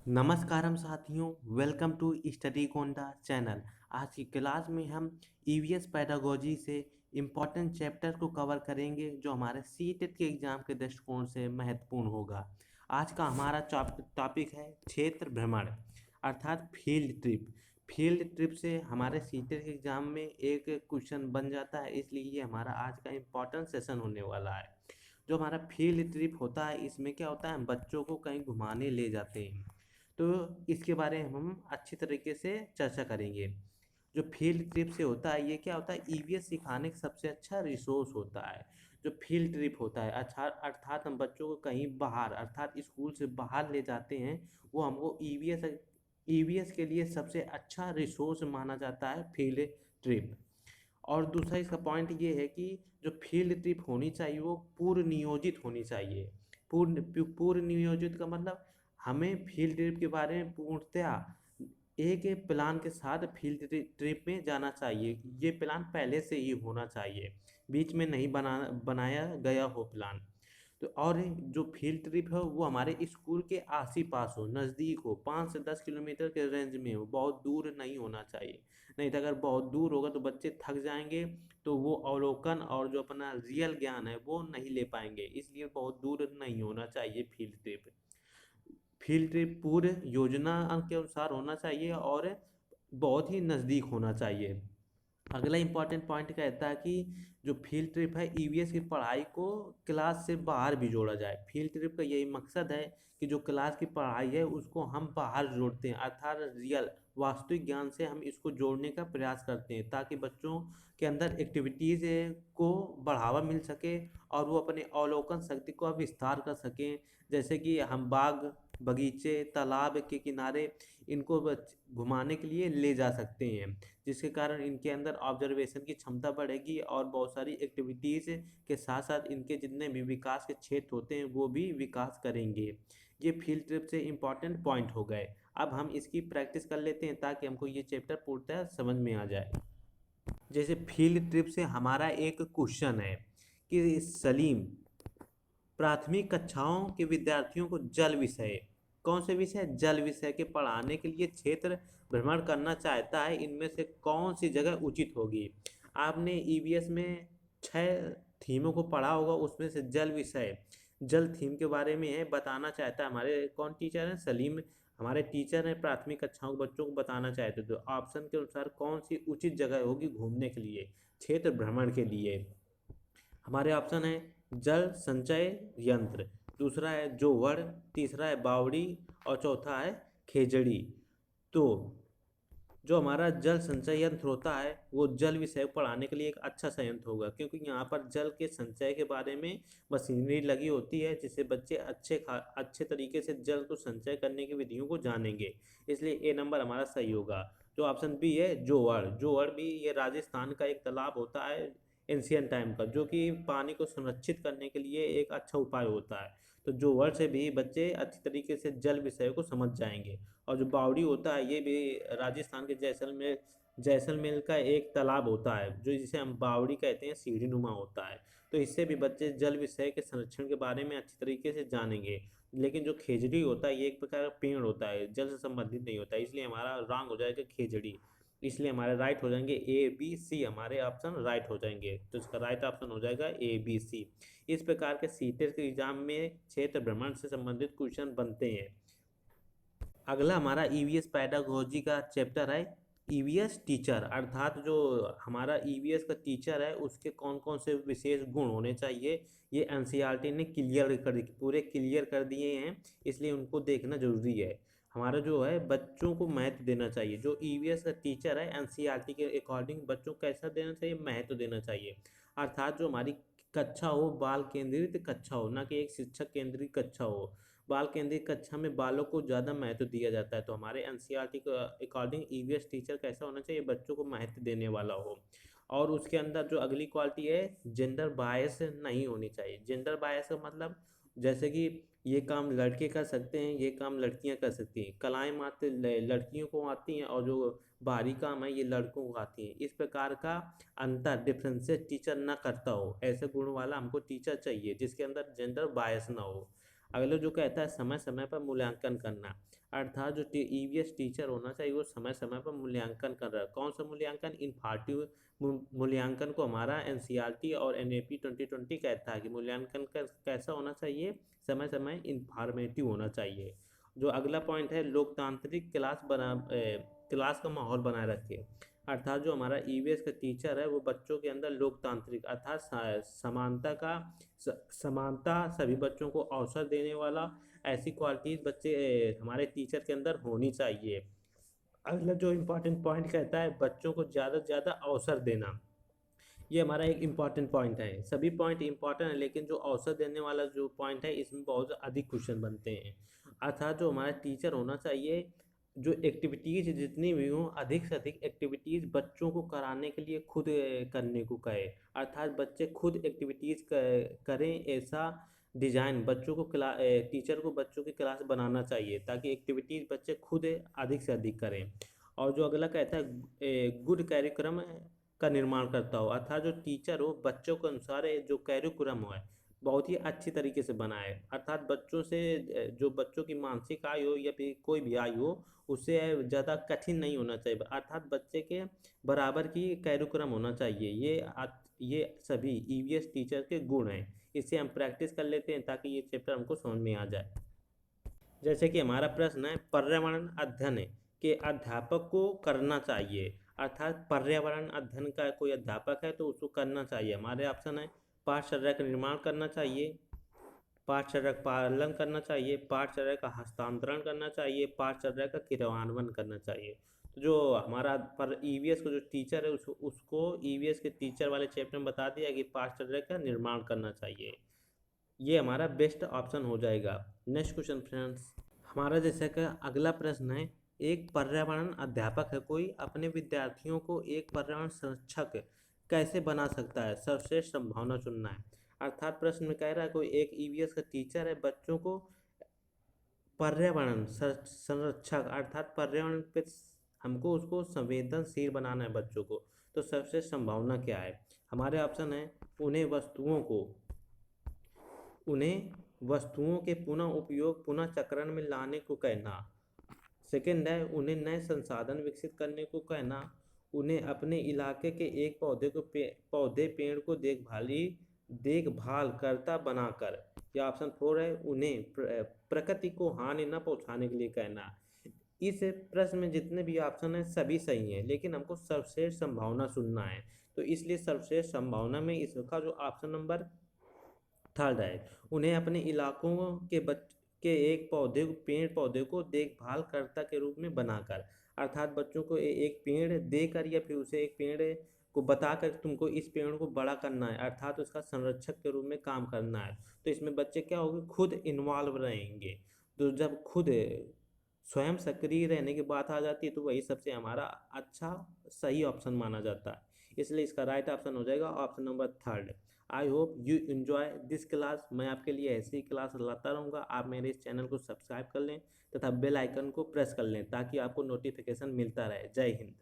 नमस्कारम साथियों, welcome to study Konda channel. आज की क्लास में हम ईवीएस पेडागोजी से इम्पॉर्टेंट चैप्टर को कवर करेंगे जो हमारे सीटेट के एग्जाम के दृष्टिकोण से महत्वपूर्ण होगा। आज का हमारा टॉपिक है क्षेत्र भ्रमण अर्थात फील्ड ट्रिप। फील्ड ट्रिप से हमारे सीटेट के एग्जाम में एक क्वेश्चन बन जाता है, इसलिए ये हमारा आज का इम्पॉर्टेंट सेशन होने वाला है। जो हमारा फील्ड ट्रिप होता है, इसमें क्या होता है, हम बच्चों को कहीं घुमाने ले जाते हैं। तो इसके बारे में हम अच्छी तरीके से चर्चा करेंगे। जो फील्ड ट्रिप से होता है, ये क्या होता है, ईवीएस सिखाने का सबसे अच्छा रिसोर्स होता है। जो फील्ड ट्रिप होता है अच्छा अर्थात हम बच्चों को कहीं बाहर अर्थात स्कूल से बाहर ले जाते हैं, वो हमको ईवीएस के लिए सबसे अच्छा रिसोर्स माना जाता है फील्ड ट्रिप। और दूसरा इसका पॉइंट ये है कि जो फील्ड ट्रिप होनी चाहिए वो पूर्व नियोजित होनी चाहिए। पूर्व नियोजित का मतलब हमें फील्ड ट्रिप के बारे में पूर्णतया एक प्लान के साथ फील्ड ट्रिप में जाना चाहिए। ये प्लान पहले से ही होना चाहिए, बीच में नहीं बनाया गया हो प्लान। तो और जो फील्ड ट्रिप है वो हमारे स्कूल के आस ही पास हो, नज़दीक हो, 5 से 10 किलोमीटर के रेंज में हो, बहुत दूर नहीं होना चाहिए। नहीं तो अगर बहुत दूर होगा तो बच्चे थक जाएंगे, तो वो अवलोकन और जो अपना रियल ज्ञान है वो नहीं ले पाएंगे। इसलिए बहुत दूर नहीं होना चाहिए फील्ड ट्रिप। फील्ड ट्रिप पूरे योजना के अनुसार होना चाहिए और बहुत ही नज़दीक होना चाहिए। अगला इंपॉर्टेंट पॉइंट कहता है कि जो फील्ड ट्रिप है ईवीएस की पढ़ाई को क्लास से बाहर भी जोड़ा जाए। फील्ड ट्रिप का यही मकसद है कि जो क्लास की पढ़ाई है उसको हम बाहर जोड़ते हैं, अर्थात रियल वास्तविक ज्ञान से हम इसको जोड़ने का प्रयास करते हैं, ताकि बच्चों के अंदर एक्टिविटीज़ को बढ़ावा मिल सके और वो अपने अवलोकन शक्ति को विस्तार कर सकें। जैसे कि हम बाग बगीचे तालाब के किनारे इनको घुमाने के लिए ले जा सकते हैं, जिसके कारण इनके अंदर ऑब्जर्वेशन की क्षमता बढ़ेगी और बहुत सारी एक्टिविटीज़ के साथ साथ इनके जितने भी विकास के क्षेत्र होते हैं वो भी विकास करेंगे। ये फील्ड ट्रिप से इम्पॉर्टेंट पॉइंट हो गए। अब हम इसकी प्रैक्टिस कर लेते हैं ताकि हमको ये चैप्टर पूर्णतः समझ में आ जाए। जैसे फील्ड ट्रिप से हमारा एक क्वेश्चन है कि सलीम प्राथमिक कक्षाओं के विद्यार्थियों को जल विषय, कौन से विषय, जल विषय के पढ़ाने के लिए क्षेत्र भ्रमण करना चाहता है, इनमें से कौन सी जगह उचित होगी। आपने ईवीएस में 6 थीमों को पढ़ा होगा, उसमें से जल विषय, जल थीम के बारे में है, बताना चाहता है। हमारे कौन टीचर हैं, सलीम हमारे टीचर हैं, प्राथमिक कक्षाओं के बच्चों को बताना चाहते। तो ऑप्शन के अनुसार कौन सी उचित जगह होगी घूमने के लिए, क्षेत्र भ्रमण के लिए। हमारे ऑप्शन है जल संचय यंत्र, दूसरा है जोहड़, तीसरा है बावड़ी और चौथा है खेजड़ी। तो जो हमारा जल संचय यंत्र होता है वो जल विषय पढ़ाने के लिए एक अच्छा संयंत्र होगा, क्योंकि यहाँ पर जल के संचय के बारे में मशीनरी लगी होती है, जिससे बच्चे अच्छे तरीके से जल को संचय करने की विधियों को जानेंगे। इसलिए ए नंबर हमारा सही होगा। जो ऑप्शन बी है जोहड़, जोहड़ भी ये राजस्थान का एक तालाब होता है एंशियंट टाइम का, जो कि पानी को संरक्षित करने के लिए एक अच्छा उपाय होता है। तो जोहड़ से भी बच्चे अच्छी तरीके से जल विषय को समझ जाएंगे। और जो बावड़ी होता है ये भी राजस्थान के जैसलमेर का एक तालाब होता है, जो जिसे हम बावड़ी कहते हैं, सीढ़ी नुमा होता है। तो इससे भी बच्चे जल विषय के संरक्षण के बारे में अच्छी तरीके से जानेंगे। लेकिन जो खेजड़ी होता है ये एक प्रकार का पेड़ होता है, जल से संबंधित नहीं होता है, इसलिए हमारा रॉन्ग हो जाएगा खेजड़ी। इसलिए हमारे राइट हो जाएंगे ए बी सी, हमारे ऑप्शन राइट हो जाएंगे। तो इसका राइट ऑप्शन हो जाएगा ए बी सी। इस प्रकार के सीटेट के एग्जाम में क्षेत्र भ्रमण से संबंधित क्वेश्चन बनते हैं। अगला हमारा ईवीएस पैडागोजी का चैप्टर है ईवीएस टीचर, अर्थात जो हमारा ईवीएस का टीचर है उसके कौन कौन से विशेष गुण होने चाहिए। ये एनसीईआरटी ने पूरे क्लियर कर दिए हैं, इसलिए उनको देखना जरूरी है। हमारा जो है बच्चों को महत्व देना चाहिए। जो ईवीएस का टीचर है एनसीईआरटी के अकॉर्डिंग बच्चों को कैसा देना चाहिए, महत्व देना चाहिए। अर्थात जो हमारी कक्षा हो बाल केंद्रित कक्षा हो, ना कि एक शिक्षक केंद्रित कक्षा हो। बाल केंद्रित कक्षा में बालों को ज़्यादा महत्व दिया जाता है। तो हमारे एनसीईआरटी के अकॉर्डिंग ईवीएस टीचर कैसा होना चाहिए, बच्चों को महत्व देने वाला हो। और उसके अंदर जो अगली क्वालिटी है, जेंडर बायस नहीं होनी चाहिए। जेंडर बायस का मतलब जैसे कि ये काम लड़के कर सकते हैं, ये काम लड़कियां कर सकती हैं, कलाएं मात्र लड़कियों को आती हैं और जो बाहरी काम है ये लड़कों को आती हैं। इस प्रकार का अंतर डिफ्रेंशिएट टीचर ना करता हो, ऐसे गुण वाला हमको टीचर चाहिए जिसके अंदर जेंडर बायस ना हो। अगला जो कहता है समय समय पर मूल्यांकन करना, अर्थात जो ईवीएस टीचर होना चाहिए वो समय समय पर मूल्यांकन कर रहा है। कौन सा मूल्यांकन? इन्फॉर्मेटिव मूल्यांकन को हमारा एनसीईआरटी और एनएपी 2020 कहता है कि मूल्यांकन कैसा होना चाहिए? समय समय इन्फॉर्मेटिव होना चाहिए। जो अगला पॉइंट है, लोकतांत्रिक क्लास का माहौल बनाए रखे, अर्थात जो हमारा ईवीएस का टीचर है वो बच्चों के अंदर लोकतांत्रिक अर्थात समानता, सभी बच्चों को अवसर देने वाला, ऐसी क्वालिटीज हमारे टीचर के अंदर होनी चाहिए। अगला जो इम्पोर्टेंट पॉइंट कहता है, बच्चों को ज़्यादा से ज़्यादा अवसर देना, ये हमारा एक इम्पॉर्टेंट पॉइंट है। सभी पॉइंट इम्पॉर्टेंट है, लेकिन जो अवसर देने वाला जो पॉइंट है इसमें बहुत अधिक क्वेश्चन बनते हैं। अर्थात जो हमारा टीचर होना चाहिए, जो एक्टिविटीज़ जितनी भी हों, अधिक से अधिक एक्टिविटीज़ बच्चों को कराने के लिए खुद करने को कहे, अर्थात बच्चे खुद एक्टिविटीज़ करें, ऐसा डिज़ाइन बच्चों को टीचर को बच्चों की क्लास बनाना चाहिए ताकि एक्टिविटीज़ बच्चे खुद अधिक से अधिक करें। और जो अगला कहता है, गुड कैरिकुलम का निर्माण करता हो, अर्थात जो टीचर हो बच्चों के अनुसार जो कैरिकुलम है बहुत ही अच्छी तरीके से बनाए, अर्थात बच्चों से जो बच्चों की मानसिक आयु हो या फिर कोई भी आयु हो उससे ज़्यादा कठिन नहीं होना चाहिए, अर्थात बच्चे के बराबर की कैरिकुलम होना चाहिए। ये सभी ईवीएस टीचर के गुण हैं। इससे हम प्रैक्टिस कर लेते हैं ताकि ये चैप्टर हमको समझ में आ जाए। जैसे कि हमारा प्रश्न है, पर्यावरण अध्ययन के अध्यापक को करना चाहिए, अर्थात पर्यावरण अध्ययन का कोई अध्यापक है तो उसको करना चाहिए। हमारे ऑप्शन है, पाठचर्या का निर्माण करना चाहिए, पाठचर्या का पालन करना चाहिए, पाठचर्या का हस्तांतरण करना चाहिए, पाठचर्या का क्रियान्वयन करना चाहिए। तो जो हमारा पर ईवीएस का जो टीचर है उसको ईवीएस के टीचर वाले चैप्टर में बता दिया कि पाठचर्या का निर्माण करना चाहिए। ये हमारा बेस्ट ऑप्शन हो जाएगा। नेक्स्ट क्वेश्चन फ्रेंड्स, हमारा जैसे कि अगला प्रश्न है, एक पर्यावरण अध्यापक है कोई अपने विद्यार्थियों को एक पर्यावरण संरक्षक कैसे बना सकता है? सर्वश्रेष्ठ संभावना चुनना है। अर्थात प्रश्न में कह रहा है, कोई एक ईवीएस का टीचर है बच्चों को पर्यावरण संरक्षक अर्थात पर्यावरण पे हमको उसको संवेदनशील बनाना है बच्चों को, तो सर्वश्रेष्ठ संभावना क्या है? हमारे ऑप्शन है, उन्हें वस्तुओं के पुनः उपयोग पुनः चक्रण में लाने को कहना। सेकंड है, उन्हें नए संसाधन विकसित करने को कहना। उन्हें अपने इलाके के एक पौधे पेड़ को देखभाल करता बनाकर। या ऑप्शन 4 है, उन्हें प्रकृति को हानि न पहुंचाने के लिए कहना। इस प्रश्न में जितने भी ऑप्शन हैं सभी सही हैं, लेकिन हमको सर्वश्रेष्ठ संभावना चुनना है, तो इसलिए सर्वश्रेष्ठ संभावना में इसका जो ऑप्शन नंबर 3 है, उन्हें अपने इलाकों के एक पेड़ पौधे को देखभाल कर्ता के रूप में बनाकर, अर्थात बच्चों को एक पेड़ देकर या फिर उसे एक पेड़ को बताकर तुमको इस पेड़ को बड़ा करना है, अर्थात उसका संरक्षक के रूप में काम करना है। तो इसमें बच्चे क्या होंगे, खुद इन्वॉल्व रहेंगे। तो जब खुद स्वयं सक्रिय रहने की बात आ जाती है तो वही सबसे हमारा अच्छा सही ऑप्शन माना जाता है, इसलिए इसका राइट ऑप्शन हो जाएगा option number 3। I hope you enjoy this class. मैं आपके लिए ऐसी ही क्लास लाता रहूँगा। आप मेरे इस चैनल को सब्सक्राइब कर लें तथा बेल आइकन को प्रेस कर लें ताकि आपको नोटिफिकेशन मिलता रहे। जय हिंद।